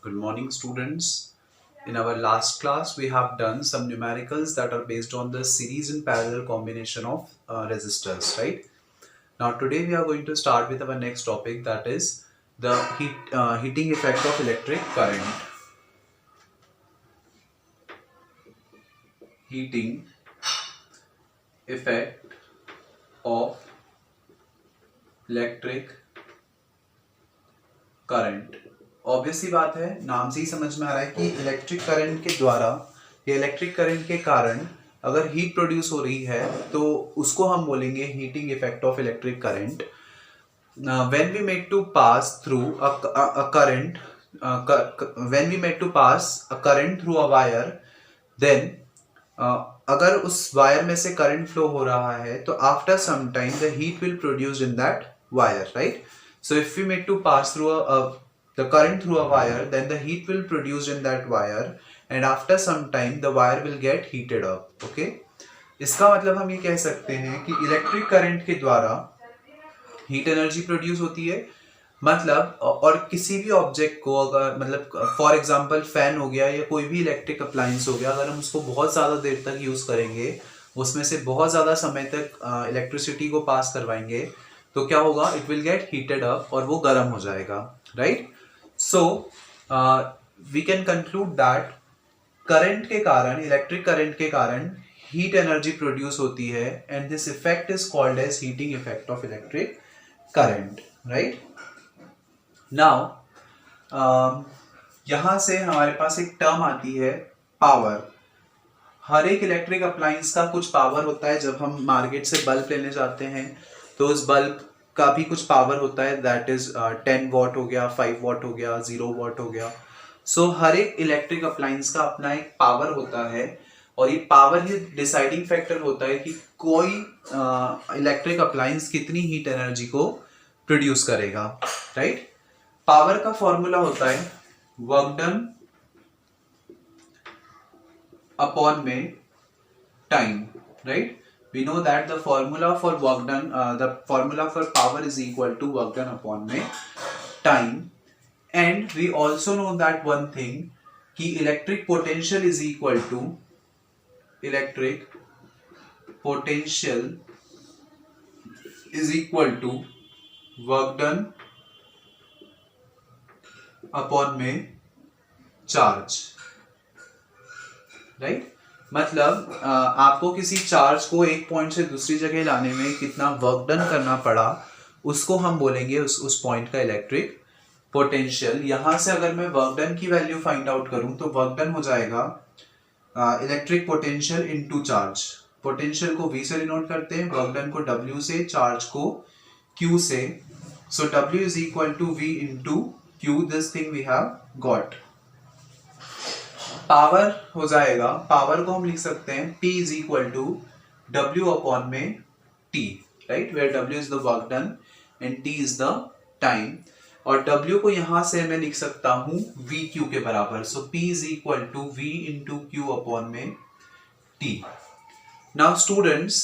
Good morning, students. In our last class, we have done some numericals that are based on the series and parallel combination of resistors, right? Now, today we are going to start with our next topic, that is the heating effect of electric current. Heating effect of electric current. Obviously बात है, नाम से ही समझ में आ रहा है कि electric current के द्वारा या इलेक्ट्रिक करंट के कारण अगर हीट प्रोड्यूस हो रही है तो उसको हम बोलेंगे heating effect of electric current. When we made to pass through a current when we made to pass a current through a wire, then अगर उस वायर में से करंट फ्लो हो रहा है तो after some time the heat will produce in that wire, right? So if we made to pass through the current through a wire, then the heat will produce in that wire, and after some time the wire will get heated up. Okay? इसका मतलब हम ये कह सकते हैं कि electric current के द्वारा हीट एनर्जी प्रोड्यूस होती है. मतलब और किसी भी ऑब्जेक्ट को अगर मतलब फॉर एग्जांपल फैन हो गया या कोई भी इलेक्ट्रिक अप्लायंस हो गया, अगर हम उसको बहुत ज़्यादा देर तक यूज़ करेंगे, उसमें से बहुत ज़्यादा समय तक इलेक्ट्रिसिटी को पास करवाएंगे, तो क्या होगा? It will get heated up और वो गर्म हो जाएगा, right? So we can conclude that current के कारण, इलेक्ट्रिक करंट के कारण हीट एनर्जी प्रोड्यूस होती है, and this effect is called as heating effect of electric current, right? Now यहां से हमारे पास एक टर्म आती है पावर. हर एक इलेक्ट्रिक अप्लायंस का कुछ पावर होता है. जब हम मार्केट से बल्ब लेने जाते हैं तो उस बल्ब का भी कुछ पावर होता है, दैट इज 10 वॉट हो गया, 5 वॉट हो गया, 0 वॉट हो गया. सो हर एक इलेक्ट्रिक अप्लायंस का अपना एक पावर होता है, और ये पावर ही डिसाइडिंग फैक्टर होता है कि कोई इलेक्ट्रिक अप्लायंस कितनी हीट एनर्जी को प्रोड्यूस करेगा, राइट? पावर का फॉर्मूला होता है वर्क डन अपॉन में time, right? We know that the formula for work done, the formula for power is equal to work done upon में time, and we also know that one thing कि electric potential is equal to work done upon में charge, right? मतलब आपको किसी charge को एक point से दूसरी जगह लाने में कितना वर्क डन करना पड़ा, उसको हम बोलेंगे उस पॉइंट का इलेक्ट्रिक पोटेंशियल. यहां से अगर मैं वर्क डन की वैल्यू फाइंड आउट करूं तो वर्क डन हो जाएगा electric potential into charge. Potential को V से डिनोट करते हैं, वर्क डन को W से, चार्ज को Q से. So W is equal to V into Q. This thing we have got. Power हो जाएगा, पावर को हम लिख सकते हैं P is equal to W upon में T, right? Where W is the work done and T is the time. और W को यहां से मैं लिख सकता हूं VQ के बराबर. So P is equal to V into Q upon में T. Now students,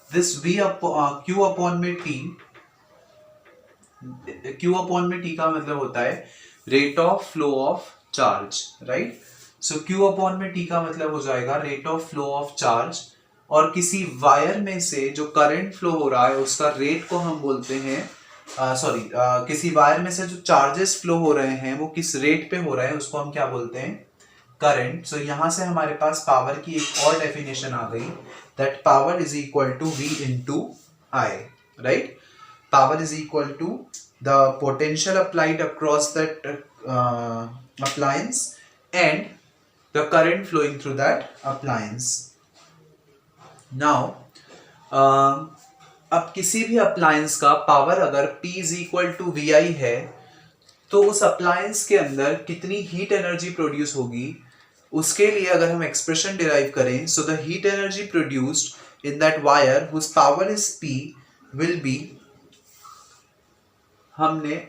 this Q upon में T, Q अपॉन में T का मतलब होता है rate of flow of charge, right? So Q upon में T का मतलब हो जाएगा rate of flow of charge, और किसी वायर में से जो करंट फ्लो हो रहा है उसका रेट को हम बोलते हैं किसी वायर में से जो चार्जेस फ्लो हो रहे हैं वो किस रेट पे हो रहे हैं उसको हम क्या बोलते हैं? करंट. सो यहां से हमारे पास पावर की एक और डेफिनेशन आ गई, that power is equal to V into I, right? Power is equal to the potential applied across that appliance and the current flowing through that appliance. Now अब किसी भी अप्लायंस का पावर अगर P is equal to VI है, तो उस appliance के अंदर कितनी हीट एनर्जी प्रोड्यूस होगी, उसके लिए अगर हम एक्सप्रेशन डिराइव करें, so the heat energy produced in that wire whose power is P will be, हमने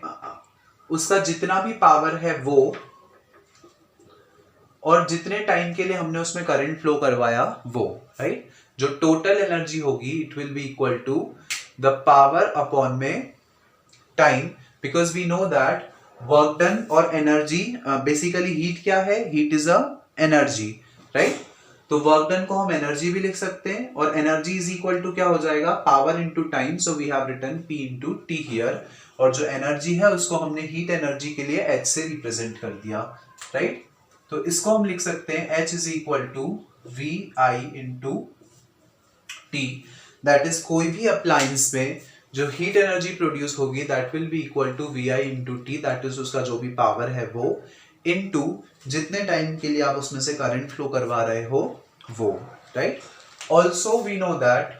उसका जितना भी पावर है वो, और जितने टाइम के लिए हमने उसमें करंट फ्लो करवाया वो, राइट? जो टोटल एनर्जी होगी it will be equal to the power upon में time, because we know that work done और एनर्जी, बेसिकली हीट क्या है, heat is a energy, right. तो वर्क डन को हम एनर्जी भी लिख सकते हैं, और एनर्जी इज इक्वल टू क्या हो जाएगा, power into time, so we have written P into T here, और जो एनर्जी है उसको हमने हीट एनर्जी के लिए H से रिप्रेजेंट कर दिया, राइट। तो इसको हम लिख सकते हैं H is equal to V I into T, that is कोई भी अप्लायंस में जो हीट एनर्जी प्रोड्यूस होगी that will be equal to V I into T, that is उसका जो भी पावर है वो, इनटू जितने टाइम के लिए आप उसमें से करंट फ्लो करवा रहे हो वो, right. Also we know that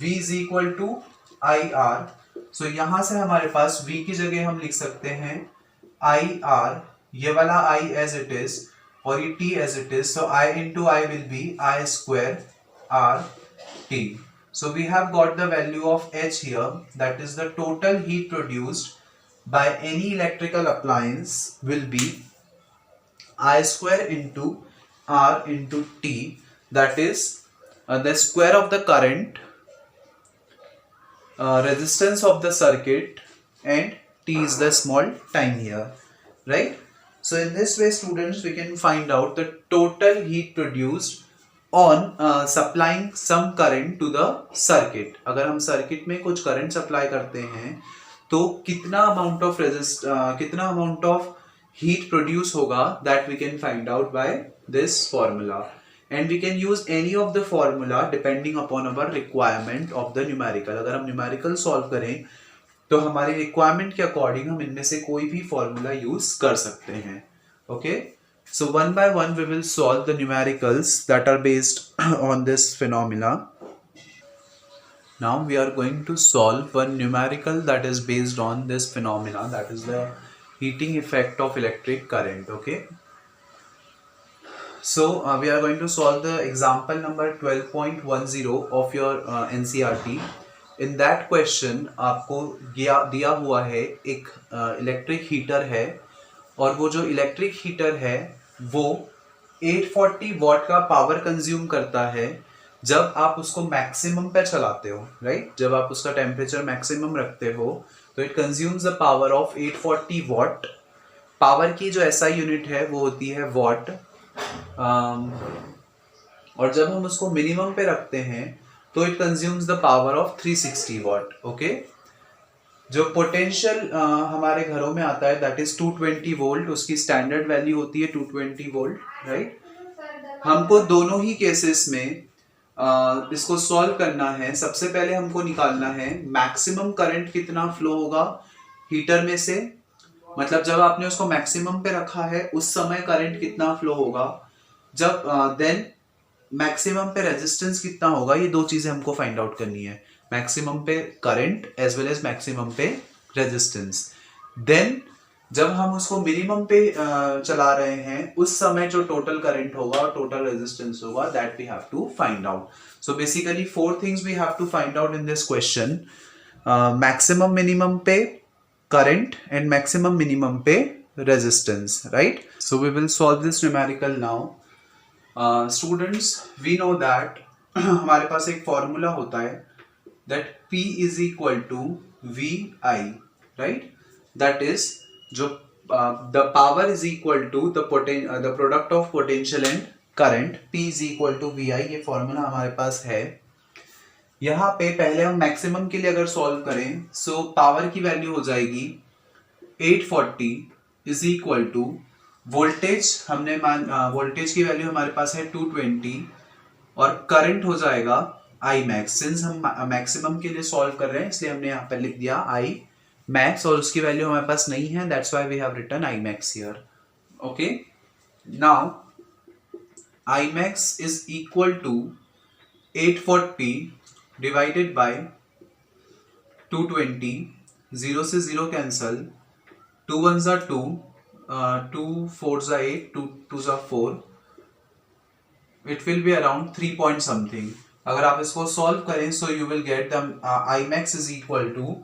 V is equal to I R, so यहां से हमारे पास V की जगह हम लिख सकते हैं आई आर, ये वाला I एज इट इज और ये T as it is, so I into I will be I square R T. So we have got the value of H here, that is the total heat produced by any electrical appliance will be I square into R into T, that is the square of the current, resistance of the circuit, and T is the small time here, right. So in this way students we can find out the total heat produced on supplying some current to the circuit. अगर हम circuit में कुछ current supply करते हैं तो कितना amount of heat produce होगा, that we can find out by this formula, and we can use any of the formula depending upon our requirement of the numerical. अगर हम न्यूमेरिकल सॉल्व करें तो हमारी रिक्वायरमेंट के अकॉर्डिंग हम इनमें से कोई भी फॉर्मूला यूज कर सकते हैं, okay. So one by one we will solve the numericals that are based on this phenomena. Now we are going to solve one numerical that is based on this phenomena, that is the heating effect of electric current, okay. So we are going to solve the example number 12.10 of your NCERT. In that question आपको दिया हुआ है एक electric heater है, और वो जो electric heater है वो 840 वॉट का पावर कंज्यूम करता है जब आप उसको मैक्सिमम पे चलाते हो, राइट। जब आप उसका टेम्परेचर मैक्सिमम रखते हो तो it consumes the power of 840 what. Power की जो SI यूनिट है वो होती है वॉट, और जब हम उसको मिनिमम पे रखते हैं तो it consumes the power of 360 what, okay. जो पोटेंशियल हमारे घरों में आता है दैट इज 220 वोल्ट, उसकी स्टैंडर्ड वैल्यू होती है 220 वोल्ट, राइट। हमको दोनों ही केसेस में इसको सॉल्व करना है। सबसे पहले हमको निकालना है मैक्सिमम करंट कितना फ्लो होगा हीटर में से, मतलब जब आपने उसको मैक्सिमम पे रखा है उस समय करंट कितना फ्लो होगा, जब देन मैक्सिमम पे रेजिस्टेंस कितना होगा, ये दो चीजें हमको फाइंड आउट करनी है, मैक्सिमम पे current as well as maximum पे रेजिस्टेंस। देन जब हम उसको मिनिमम पे चला रहे हैं उस समय जो टोटल करंट होगा और टोटल रेजिस्टेंस होगा that we have to find out. So basically 4 things we have to find out in this question, maximum minimum पे करंट एंड मैक्सिमम मिनिमम पे resistance, right. So we will solve this numerical now. Students we know that हमारे पास एक formula होता है that P is equal to VI, right? That is जो the power is equal to the product of potential and current, P is equal to VI, ये formula हमारे पास है। यहाँ पे पहले हम मैक्सिमम के लिए अगर सॉल्व करें सो पावर की वैल्यू हो जाएगी 840 इज इक्वल टू वोल्टेज, हमने वोल्टेज की वैल्यू हमारे पास है 220 और करंट हो जाएगा आई मैक्स। सिंस हम मैक्सिमम के लिए सॉल्व कर रहे हैं इसलिए हमने यहाँ पर लिख दिया आई मैक्स, और उसकी वैल्यू हमारे पास नहीं है, that's why we have written I max here, okay. Now I max is equal to 840 divided by 220, 0 से 0 cancel, 2 1 2, 2 4 8, 2 2 4, it will be around 3 point something. अगर आप इसको सॉल्व करें so you will get the I max is equal to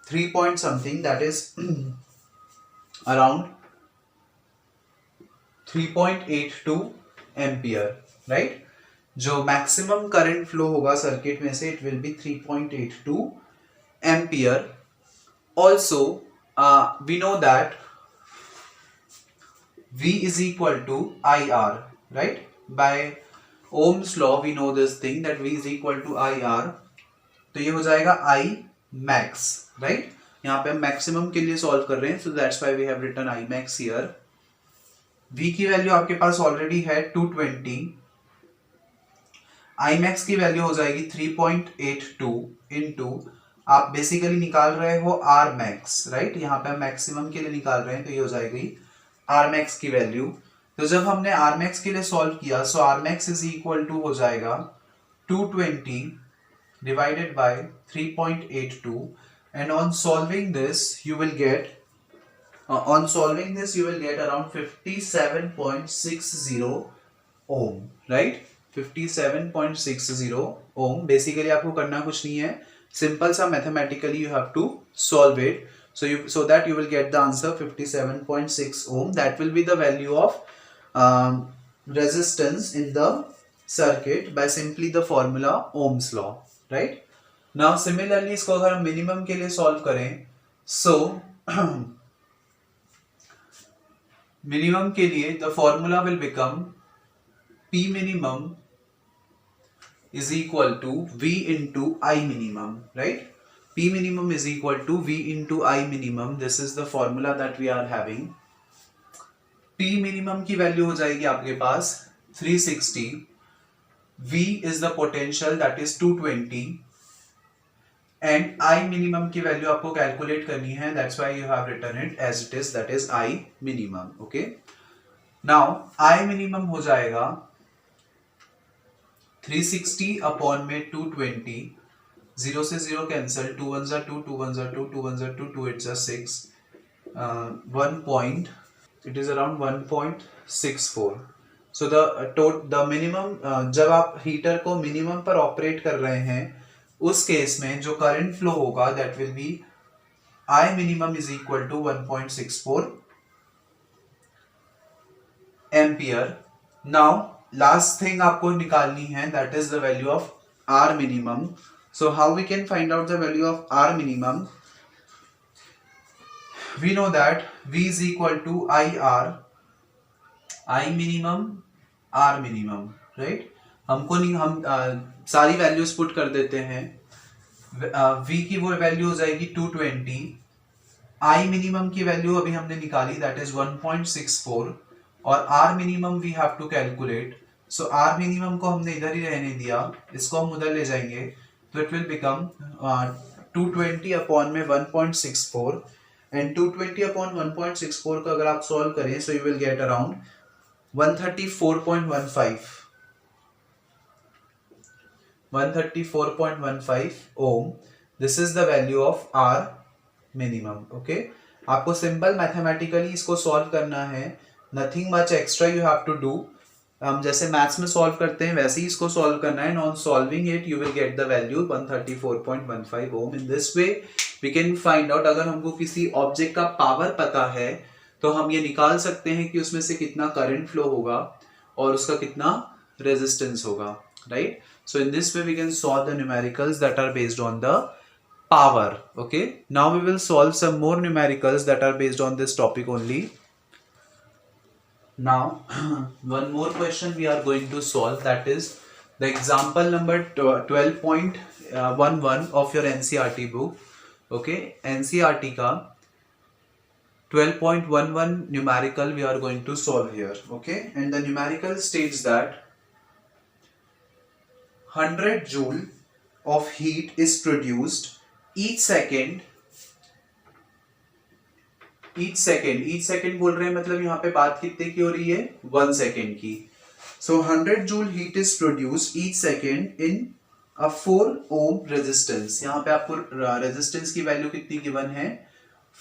3 point something, that is around 3.82 ampere, right. जो maximum current flow होगा circuit में से it will B 3.82 ampere. Also we know that V is equal to IR, right? By Ohm's law we know this thing that V is equal to IR. तो ये हो जाएगा I max, right? यहाँ पे हम maximum के लिए solve कर रहे हैं, so that's why we have written I max here. V की वैल्यू आपके पास ऑलरेडी है 220. I max की वैल्यू हो जाएगी 3.82 इंटू आप बेसिकली निकाल रहे हो R max, राइट? यहाँ पे हम मैक्सिमम के लिए निकाल रहे हैं, तो ये हो जाएगी R max की वैल्यू. तो जब हमने R max के लिए सॉल्व किया, so R max is equal to हो जाएगा 220 divided by 3.82, and on solving this you will get around 57.60 ohm, right? 57.60 ohm. Basically आपको करना कुछ नहीं है, सिंपल सा mathematically you have to solve it, so that you will get the answer 57.6 ohm. That will be the value of resistance in the circuit by simply the formula Ohm's law, right? Now similarly इसको अगर हम minimum के लिए solve करें, so minimum के लिए the formula will become P minimum is equal to V into I minimum, right? P minimum is equal to V into I minimum. This is the formula that we are having. P minimum की value हो जाएगी आपके पास 360. V is the potential, that is 220, and I minimum की value आपको calculate करनी है. That's why you have written it as it is, that is I minimum. Okay. Now I minimum हो जाएगा 360 अपॉन में 220, 0 से 0 कैंसल, 2 1 जा 2, 2 1 जा 2, 2 1 जा 2, 2 8 जा 6, 1 point, it is around 1.64. So the minimum, जब आप हीटर को मिनिमम पर ऑपरेट कर रहे हैं, उस केस में जो करंट फ्लो होगा that will be I minimum is equal to 1.64 ampere. Now last thing आपको निकालनी है, that is the value of R minimum. So how we can find out the value of R minimum? We know that V is equal to IR, I minimum, R minimum, right? हमको नहीं, हम सारी values put कर देते हैं. V की वो value हो जाएगी 220, I minimum की वैल्यू अभी हमने निकाली, that is 1.64, और R minimum we have to calculate. So R minimum को हमने इधर ही रहने दिया, इसको हम उधर ले जाएंगे, तो it will become 220 अपॉन में 1.64, and 220 अपॉन 1.64 को अगर आप सॉल्व करें, so you will get around 134.15 ohm. This is the value of R minimum. Okay, आपको सिंपल मैथमेटिकली इसको सॉल्व करना है, nothing much extra you have to do. हम जैसे मैथ्स में सॉल्व करते हैं वैसे ही इसको सॉल्व करना है, and on solving it you will get the value 134.15 ohm. In this way we can find out, अगर हमको किसी ऑब्जेक्ट का पावर पता है तो हम ये निकाल सकते हैं कि उसमें से कितना करंट फ्लो होगा और उसका कितना रेजिस्टेंस होगा, right? So in this way we can solve the numericals that are based on the power. Okay, now we will solve some more numericals that are based on this topic only. Now one more question we are going to solve, that is the example number 12.11 of your NCERT book. Okay, NCERT का 12.11 numerical we are going to solve here. Okay, and the numerical states that 100 joule of heat is produced each second बोल रहे हैं, मतलब यहाँ पे बात कितने की हो रही है, 1 सेकेंड की. So 100 joule heat is produced each second in a 4 ohm resistance. यहाँ पे आपको रेजिस्टेंस की वैल्यू कितनी गिवन है,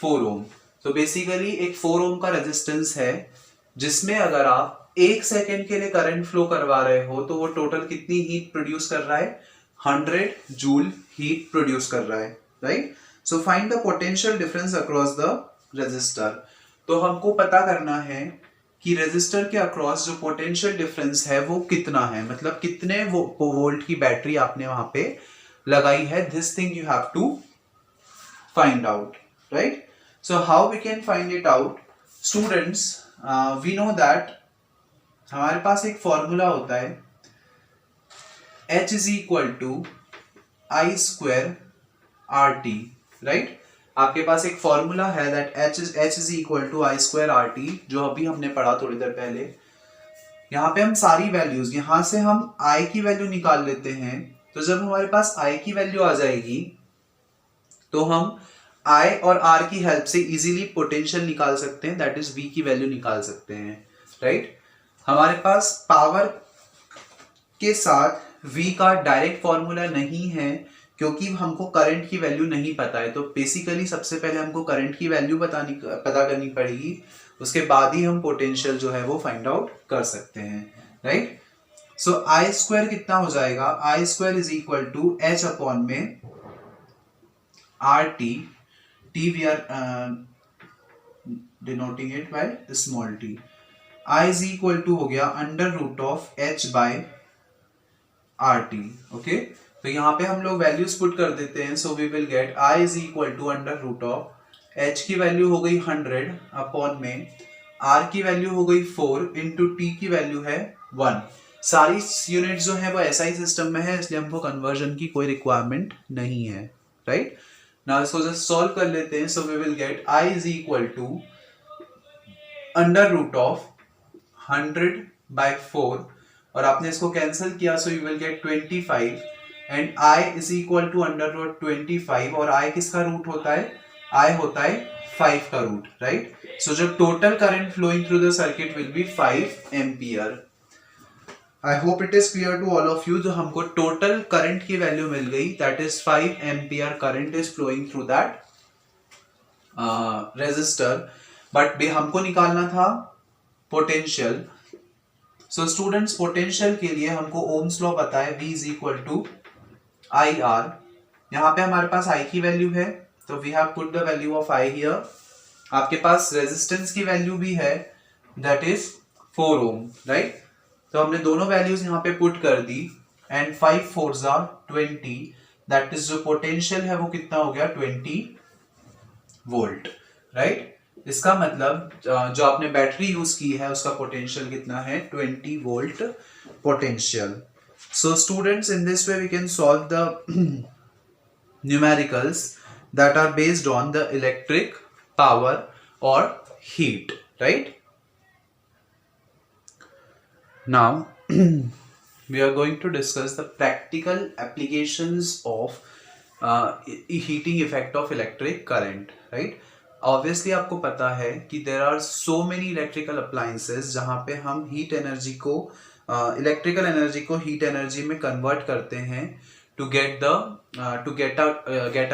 4 ohm. तो बेसिकली एक 4 ohm का रेजिस्टेंस है, जिसमें अगर आप 1 सेकेंड के लिए करंट फ्लो करवा रहे हो तो वो टोटल कितनी हीट प्रोड्यूस कर रहा है, 100 जूल हीट प्रोड्यूस कर रहा है, right? So find the potential difference across the resistor. तो हमको पता करना है कि रेजिस्टर के अक्रॉस जो पोटेंशियल डिफरेंस है वो कितना है, मतलब कितने वोल्ट की बैटरी आपने वहां पे लगाई है. This thing you have to find out, right? So how we can find it out? Students, we know that हमारे पास एक फॉर्मूला होता है H is equal to I square RT, right? आपके पास एक फॉर्मूला है that H is equal to I square RT, जो अभी हमने पढ़ा थोड़ी देर पहले। यहाँ पे हम सारी वैल्यूज, यहाँ से हम I की वैल्यू निकाल लेते हैं, तो जब हमारे पास I की वैल्यू आ जाएगी तो हम I और R की हेल्प से इजीली पोटेंशियल निकाल सकते हैं, दैट इज V की वैल्यू निकाल सकते हैं, राइट? हमारे पास पावर के साथ V का डायरेक्ट फॉर्मूला नहीं है क्योंकि हमको करंट की वैल्यू नहीं पता है, तो बेसिकली सबसे पहले हमको करंट की वैल्यू पता करनी पड़ेगी, उसके बाद ही हम पोटेंशियल जो है वो फाइंड आउट कर सकते हैं, राइट? सो आई स्क्वायर कितना हो जाएगा? I square is equal to H upon में R T, T we are denoting it by small T. I is equal to हो गया under root of H by R T, okay? तो यहाँ पे हम लोग वैल्यूज पुट कर देते हैं, so we will get I is equal to under root of h की वैल्यू हो गई 100 अपॉन में r की वैल्यू हो गई 4 इंटू टी की वैल्यू है 1। सारी यूनिट जो है वो SI सिस्टम में है, इसलिए हमको कन्वर्जन की कोई रिक्वायरमेंट नहीं है, राइट? नाउ इसको जस्ट सॉल्व कर लेते हैं, so we will get i is equal to under root of 100 by 4 और आपने इसको कैंसिल किया, so you will get 25 and i is equal to under root 25 और i किसका रूट होता है? I होता है 5 का रूट, राइट? सो जो total current flowing through the circuit will be 5 ampere. I hope it is clear to all of you. जो हमको टोटल करंट की वैल्यू मिल गई, that is 5 ampere current is flowing through that resistor, but हमको निकालना था potential. So students, potential के लिए हमको ओम्स लॉ पता है, V is equal to I R. यहाँ पे हमारे पास I की वैल्यू है, तो we have put the value of I here. आपके पास रेजिस्टेंस की वैल्यू भी है, दैट इज 4 ओम, राइट? तो हमने दोनों वैल्यूज यहाँ पे पुट कर दी and 5 4s are 20, that is जो पोटेंशियल है वो कितना हो गया? 20 वोल्ट, राइट? इसका मतलब जो आपने बैटरी यूज की है उसका पोटेंशियल कितना है? 20 volt potential. So students, in this way we can solve the numericals that are based on the electric power or heat, right? Now we are going to discuss the practical applications of heating effect of electric current, right? Obviously आपको पता है कि there are so many electrical appliances जहाँ पे हम heat energy को electrical energy को heat energy में convert करते हैं to get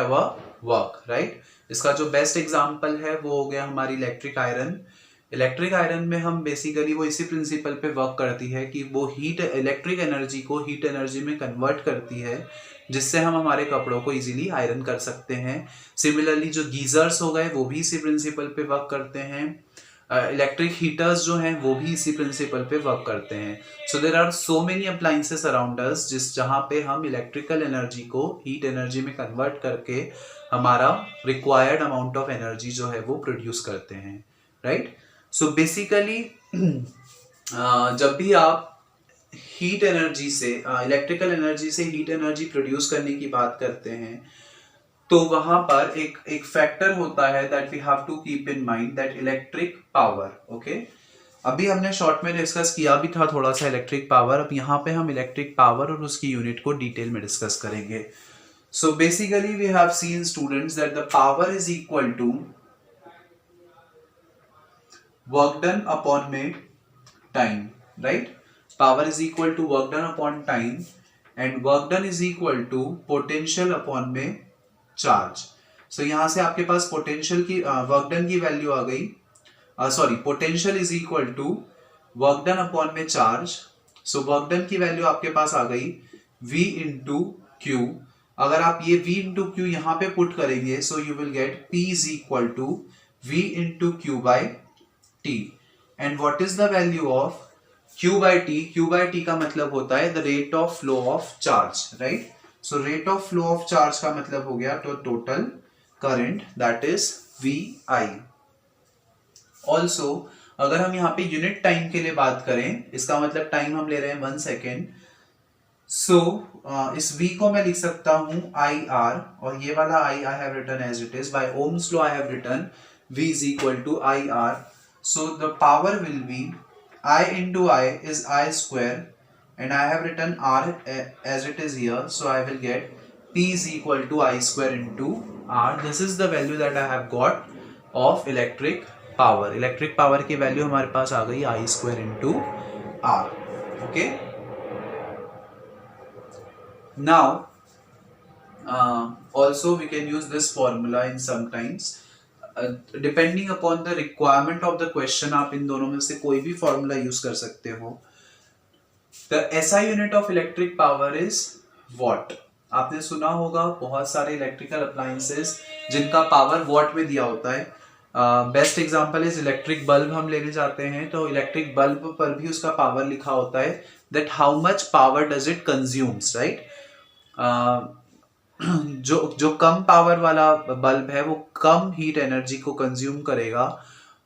our work, right? इसका जो बेस्ट एग्जांपल है वो हो गया हमारी इलेक्ट्रिक आयरन। इलेक्ट्रिक आयरन में हम बेसिकली वो इसी प्रिंसिपल पे वर्क करती है कि वो इलेक्ट्रिक एनर्जी को हीट एनर्जी में कन्वर्ट करती है, जिससे हम हमारे कपड़ों को इजीली आयरन कर सकते हैं। सिमिलरली जो गीजर्स हो गए वो भी इसी प्रिंसिपल पे वर्क करते हैं। इलेक्ट्रिक हीटर्स जो हैं वो भी इसी प्रिंसिपल पे वर्क करते हैं। So there are so many appliances around us जहाँ पे हम इलेक्ट्रिकल एनर्जी को हीट एनर्जी में कन्वर्ट करके हमारा रिक्वायर्ड अमाउंट ऑफ एनर्जी जो है वो प्रोड्यूस करते हैं, राइट? सो बेसिकली जब भी आप हीट एनर्जी से इलेक्ट्रिकल एनर्जी से हीट एनर्जी प्रोड्यूस करने की बात करते हैं तो वहां पर एक फैक्टर होता है that we have to keep in mind, that electric power, okay? अभी हमने शॉर्ट में डिस्कस किया भी था थोड़ा सा इलेक्ट्रिक पावर, अब यहाँ पे हम इलेक्ट्रिक पावर और उसकी यूनिट को डिटेल में डिस्कस करेंगे। So basically we have seen students that the power is equal to work done upon में time, right? Power is equal to work done upon time and work done is equal to potential upon में charge. So यहां से आपके पास potential की work done की value आ गई, potential is equal to work done upon में चार्ज। सो वर्क डन की वैल्यू आपके पास आ गई V इंटू क्यू। अगर आप ये V इंटू क्यू यहाँ पे पुट करेंगे, so you will get P is equal to V into Q by T. And what is the value of Q by T? Q by T का मतलब होता है the rate of flow of charge, right? So rate of flow of charge का मतलब हो गया तो total current, that is V I. Also अगर हम यहाँ पे यूनिट टाइम के लिए बात करें, इसका मतलब टाइम हम ले रहे हैं 1 सेकेंड, सो इस v को मैं लिख सकता हूं आई आर, और ये वाला I have written as it is by ohm's law. I have written v is equal to I R, so the power will be I into I is I square, and I have written R as it is here, so I will get P is equal to I square into R. This is the value that I have got of electric power. Electric power की value हमारे पास आ गई I square into R. Okay. Now, also we can use this formula in sometimes. Depending upon the requirement of the question आप इन दोनों में से कोई भी formula use कर सकते हो। The SI unit of electric power is what. आपने सुना होगा बहुत सारे इलेक्ट्रिकल अप्लायंसेस जिनका पावर वॉट में दिया होता है। Best example is electric bulb. हम लेने जाते हैं तो इलेक्ट्रिक बल्ब पर भी उसका पावर लिखा होता है, that how much power does it consumes, right. जो कम पावर वाला बल्ब है वो कम हीट एनर्जी को कंज्यूम करेगा।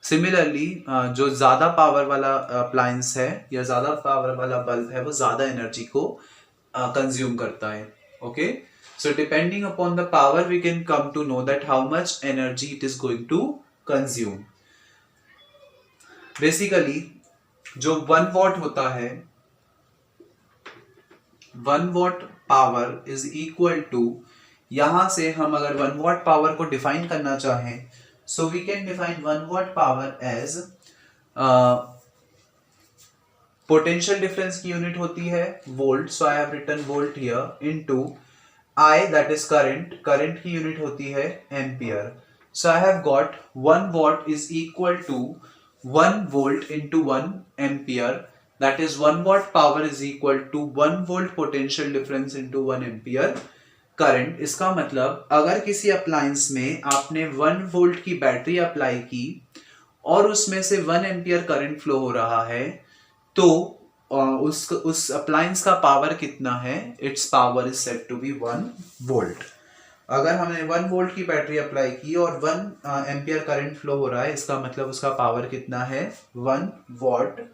सिमिलरली जो ज्यादा पावर वाला अप्लायंस है या ज्यादा पावर वाला बल्ब है वो ज्यादा एनर्जी को कंज्यूम करता है। Okay, so depending upon the power we can come to know that how much energy it is going to consume. Basically जो 1 वॉट होता है, 1 watt power is equal to, यहां से हम अगर 1 वॉट पावर को डिफाइन करना चाहें, so we can define 1 watt power as potential difference की यूनिट होती है volt, so I have written volt here, into I that is current, current की यूनिट होती है ampere. So I have got 1 watt is equal to 1 volt into 1 ampere, that is 1 watt power is equal to 1 volt potential difference into 1 ampere current। इसका मतलब अगर किसी appliance में आपने 1 volt की बैटरी अप्लाई की और उसमें से 1 एम्पियर करंट फ्लो हो रहा है, तो उस अप्लायंस का पावर कितना है? Its power is said to be 1 volt. अगर हमने 1 वोल्ट की बैटरी अप्लाई की और 1 एम्पियर करंट फ्लो हो रहा है, इसका मतलब उसका पावर कितना है? 1 वॉट।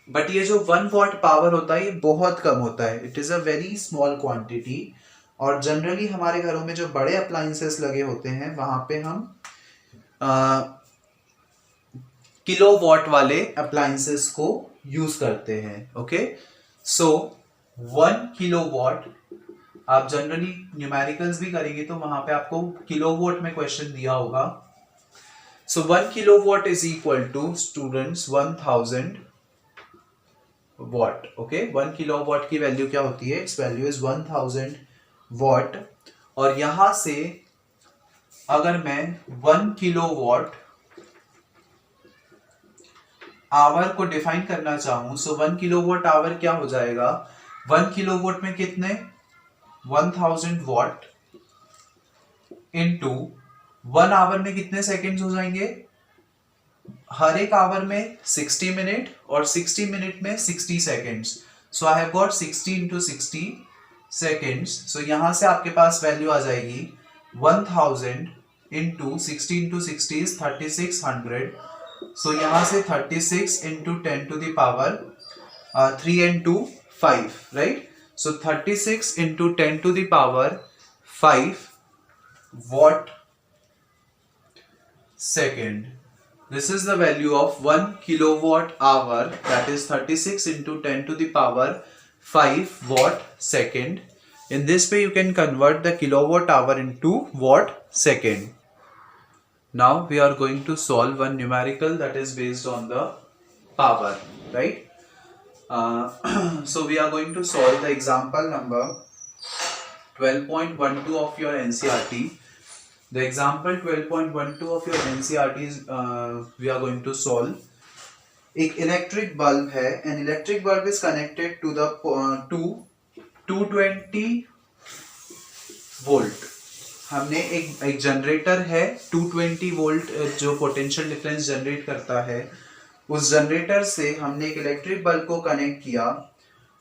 बट ये जो 1 वॉट पावर होता है ये बहुत कम होता है, it is a very small quantity. और जनरली हमारे घरों में जो बड़े अप्लायंसेस लगे होते हैं वहां पे हम किलो वॉट वाले अप्लायंसेस को यूज करते हैं। ओके, सो 1 किलो वॉट, आप जनरली न्यूमेरिकल्स भी करेंगे तो वहां पे आपको किलो वॉट में क्वेश्चन दिया होगा। So 1 kilo watt is equal to students 1000 watt. Okay, 1 kilowatt की वैल्यू क्या होती है? Its value is 1000 watt. और यहां से अगर मैं 1 किलोवाट आवर को डिफाइन करना चाहूं, सो 1 किलोवाट आवर क्या हो जाएगा? 1 किलोवाट में कितने? 1000 वॉट इनटू 1 आवर में कितने सेकेंड्स हो जाएंगे? हर एक आवर में 60 मिनट और 60 मिनट में 60 seconds. So I have got 60 into 60 seconds. So यहां से आपके पास वैल्यू आ जाएगी 1000 इंटू 60 इंटू 60 इज 3600। सो यहां से 36 into 10 to the power 3 and 2 5, right. So 36 into 10 to the power 5 watt second. This is the value of 1 kilowatt hour, that is 36 into 10 to the power 5 watt second. In this way you can convert the kilowatt hour into watt second. Now we are going to solve one numerical that is based on the power, right? So we are going to solve the example number 12.12 of your NCERT. The example 12.12 of your NCERT is we are going to solve. एक electric bulb है, an electric bulb is connected to the 220 volt. हमने एक generator है 220 volt जो potential difference generate करता है, उस generator से हमने एक इलेक्ट्रिक बल्ब को कनेक्ट किया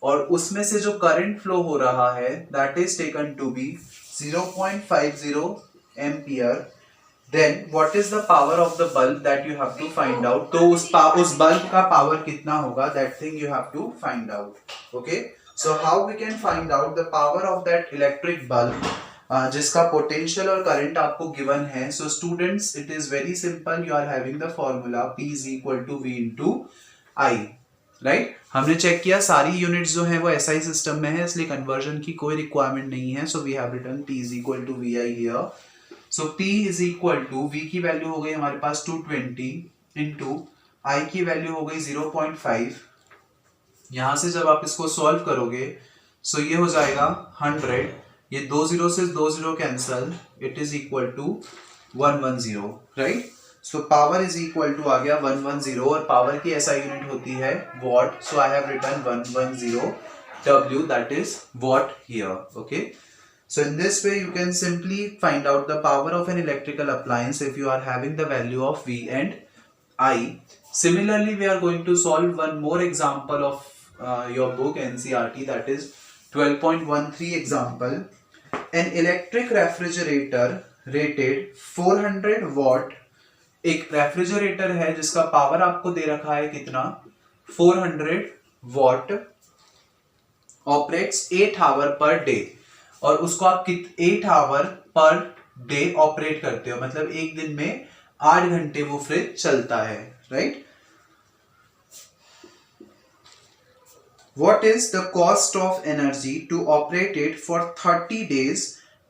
और उसमें से जो करंट फ्लो हो रहा है that is taken to be 0.50 ampere then what is the power of the bulb that you have to find out. तो उस बल्ब का पावर कितना होगा, that thing you have to find out. Okay, so how we can find out the power of that electric bulb जिसका potential और current आपको given है. So students, it is very simple. You are having the formula P is equal to V into I, right. हमने check किया सारी units जो है वो SI सिस्टम में है, इसलिए कन्वर्जन की कोई रिक्वायरमेंट नहीं है. So we have written P is equal to VI here. So P is equal to V की वैल्यू हो गई हमारे पास 220 इंटू I की वैल्यू हो गई 0.5. यहां से जब आप इसको सॉल्व करोगे सो ये हो जाएगा 100. ये 2 0 से 2 0 cancel, it is equal to 110, right. So power is equal to आ गया 110 और पावर की SI यूनिट होती है watt. So I have written 110 W, that is watt here. Okay, so in this way you can simply find out the power of an electrical appliance if you are having the value of V and I. Similarly, we are going to solve one more example of your book NCERT, that is 12.13 example. An electric refrigerator rated 400 watt. एक refrigerator है जिसका power आपको दे रखा है कितना, 400 watt, operates 8 hour per day. और उसको आप 8 आवर पर डे ऑपरेट करते हो, मतलब एक दिन में 8 घंटे वो फ्रिज चलता है, right. What is the cost of energy to operate it for 30 days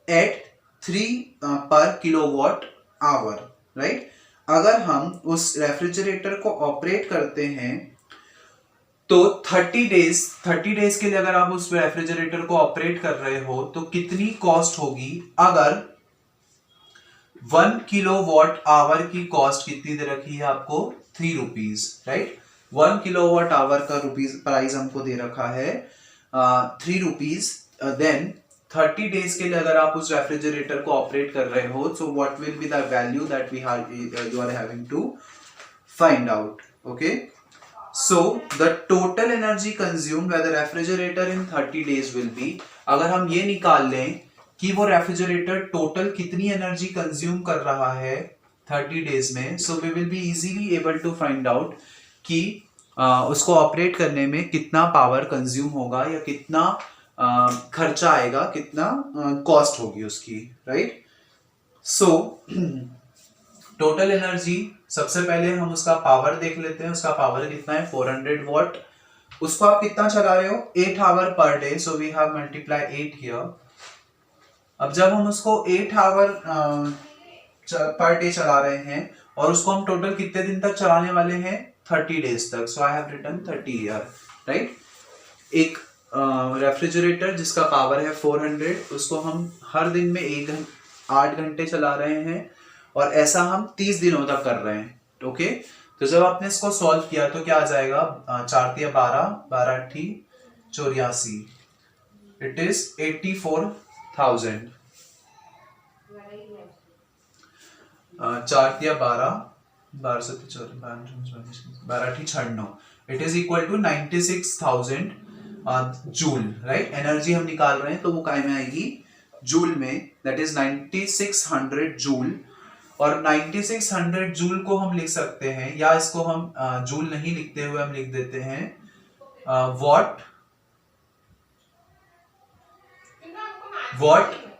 at 3 per kilowatt hour, right. अगर हम उस रेफ्रिजरेटर को ऑपरेट करते हैं तो 30 डेज के लिए अगर आप उस रेफ्रिजरेटर को ऑपरेट कर रहे हो तो कितनी कॉस्ट होगी. अगर 1 किलोवाट आवर की कॉस्ट कितनी दे रखी है आपको, 3 रुपीज, राइट. 1 किलोवाट आवर का प्राइस हमको दे रखा है 3 रुपीज. देन 30 डेज के लिए अगर आप उस रेफ्रिजरेटर को ऑपरेट कर रहे हो, so what will be the value that you are having to find out. Okay, so the total energy consumed by the refrigerator in 30 days will be, अगर हम ये निकाल लें कि वो रेफ्रिजरेटर टोटल कितनी एनर्जी कंज्यूम कर रहा है 30 डेज में, so we will be easily able to find out कि उसको ऑपरेट करने में कितना पावर कंज्यूम होगा या कितना खर्चा आएगा, कितना कॉस्ट होगी उसकी, राइट. सो टोटल एनर्जी, सबसे पहले हम उसका पावर देख लेते हैं. उसका पावर कितना है, 400 वॉट. उसको आप कितना चला रहे हो, 8 hour per day. So we have multiply 8 here. अब जब हम उसको 8 आवर पर डे चला रहे हैं और उसको हम टोटल कितने दिन तक चलाने वाले हैं, 30 डेज तक. So I have written 30 here, right. एक रेफ्रिजरेटर जिसका पावर है 400, उसको हम हर दिन में 8 घंटे चला रहे हैं और ऐसा हम 30 दिनों तक कर रहे हैं. ओके, तो जब आपने इसको सॉल्व किया तो क्या आ जाएगा, 4 × 12, 12 × 84, it is 84,000. 4 × 12, 12 × 96, it is equal to 96,000 joule, right. Energy हम निकाल रहे हैं तो वो काय में आएगी, जूल में, दैट इज 9600 जूल. और 9600 जूल को हम लिख सकते हैं, या इसको हम जूल नहीं लिखते हुए हम लिख देते हैं वॉट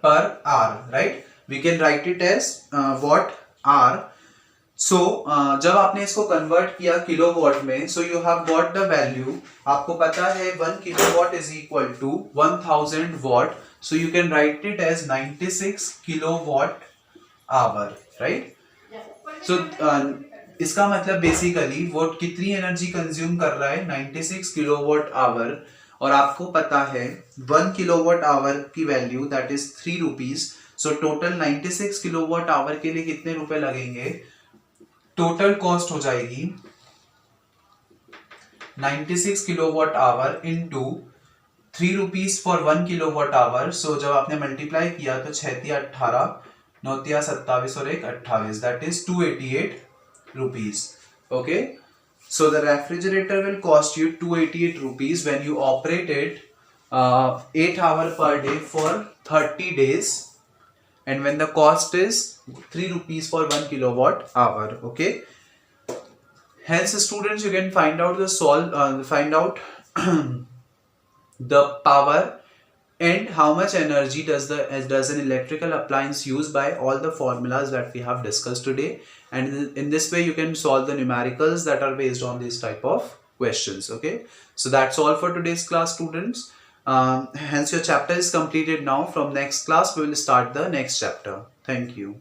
पर hour, right. We can write it as watt hour. So जब आपने इसको कन्वर्ट किया किलोवाट में, so you have got the value. आपको पता है 1 kilowatt is equal to 1000 watt. So you can write it as 96 kilowatt hour, right. So इसका मतलब बेसिकली वो कितनी एनर्जी कंज्यूम कर रहा है, 96 किलोवाट आवर. और आपको पता है 1 किलोवाट आवर की value that is 3 rupees. So total 96 kilowatt our के लिए कितने रुपए लगेंगे, टोटल कॉस्ट हो जाएगी 96 kilowatt hour into 3 rupees for 1 kilowatt hour. So जब आपने मल्टीप्लाई किया तो 6 × 18, 9 × 27 और 1 28, that is 288 rupees. Okay, so the refrigerator will cost you 288 rupees when you operate it 8 hour per day for 30 days and when the cost is 3 rupees for 1 kilowatt hour. Okay, hence students, you can find out the power and how much energy does an electrical appliance use by all the formulas that we have discussed today. And in this way you can solve the numericals that are based on this type of questions. Okay, so that's all for today's class, students. Hence your chapter is completed now. From next class we will start the next chapter. Thank you.